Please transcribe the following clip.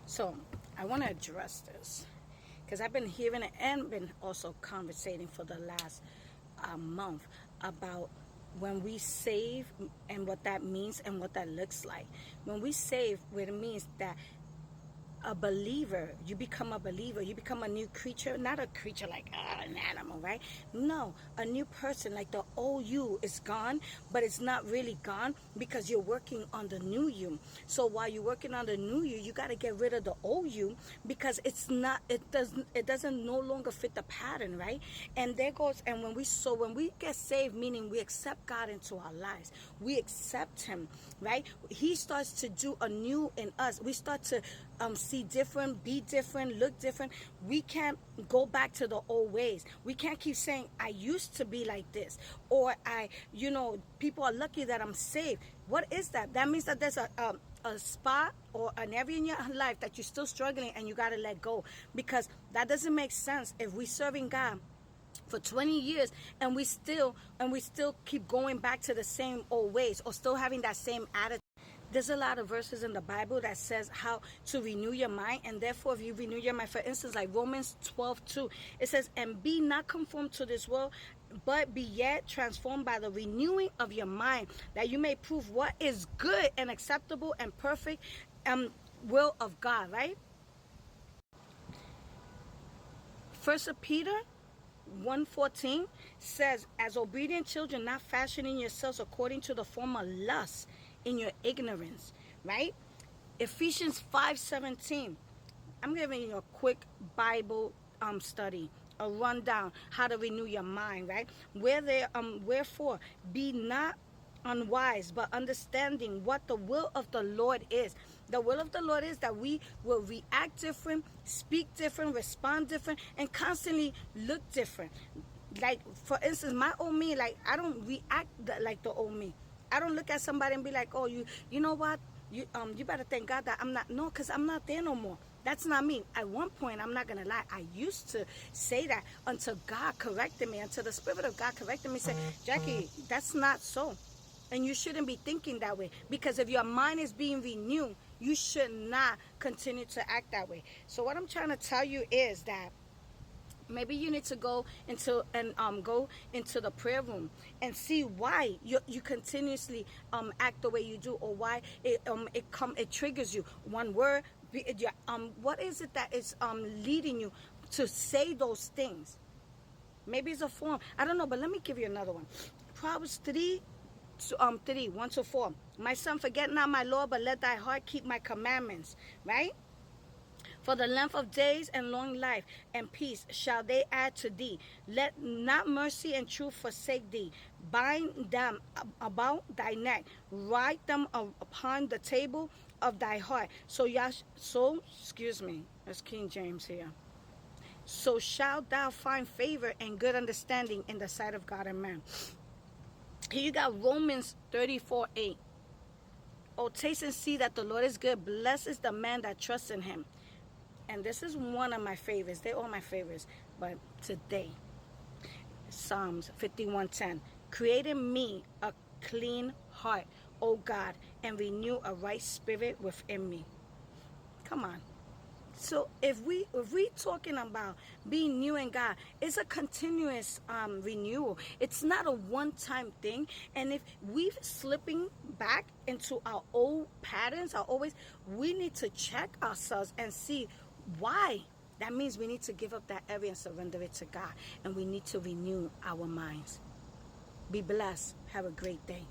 So I want to address this because I've been hearing it and been also conversating for the last month about when we save and what that means and what that looks like. When we save, what it means that a believer, you become a believer, you become a new creature, not a creature like an animal, right? No, a new person, like the old you is gone, but it's not really gone because you're working on the new you. So while you're working on the new you, you got to get rid of the old you because it doesn't no longer fit the pattern, right? And there goes, and when we get saved, meaning we accept God into our lives, we accept him, right? He starts to do a new in us. We start to see different, be different, look different. We can't go back to the old ways. We can't keep saying, I used to be like this. Or people are lucky that I'm saved. What is that? That means that there's a spot or an area in your life that you're still struggling and you got to let go. Because that doesn't make sense if we're serving God for 20 years and we still keep going back to the same old ways or still having that same attitude. There's a lot of verses in the Bible that says how to renew your mind, and therefore if you renew your mind, for instance, like Romans 12:2, it says, and be not conformed to this world, but be yet transformed by the renewing of your mind, that you may prove what is good and acceptable and perfect will of God, right? First of Peter 1:14 says, as obedient children, not fashioning yourselves according to the former lusts in your ignorance, right? Ephesians 5:17. I'm giving you a quick Bible study, a rundown, how to renew your mind, right? Wherefore, be not unwise, but understanding what the will of the Lord is. The will of the Lord is that we will react different, speak different, respond different, and constantly look different. Like, for instance, my old me, like, I don't react like the old me. I don't look at somebody and be like, oh, you know what? You better thank God that I'm not. No, because I'm not there no more. That's not me. At one point, I'm not going to lie, I used to say that until God corrected me, until the Spirit of God corrected me, said, Jackie, that's not so. And you shouldn't be thinking that way. Because if your mind is being renewed, you should not continue to act that way. So what I'm trying to tell you is that maybe you need to go into the prayer room and see why you continuously act the way you do, or why it triggers you. One word, what is it that is leading you to say those things? Maybe it's a form. I don't know, but let me give you another one. Proverbs 1-4. My son, forget not my law, but let thy heart keep my commandments, right? For the length of days and long life and peace shall they add to thee. Let not mercy and truth forsake thee. Bind them about thy neck. Write them upon the table of thy heart. That's King James here. So shalt thou find favor and good understanding in the sight of God and man. Here you got Romans 34:8. Oh, taste and see that the Lord is good. Blessed is the man that trusts in him. And this is one of my favorites. They're all my favorites. But today, Psalms 51:10. Create in me a clean heart, O God, and renew a right spirit within me. Come on. So if we talking about being new in God, it's a continuous renewal. It's not a one-time thing. And if we're slipping back into our old patterns, we need to check ourselves and see why. That means we need to give up that area and surrender it to God. And we need to renew our minds. Be blessed. Have a great day.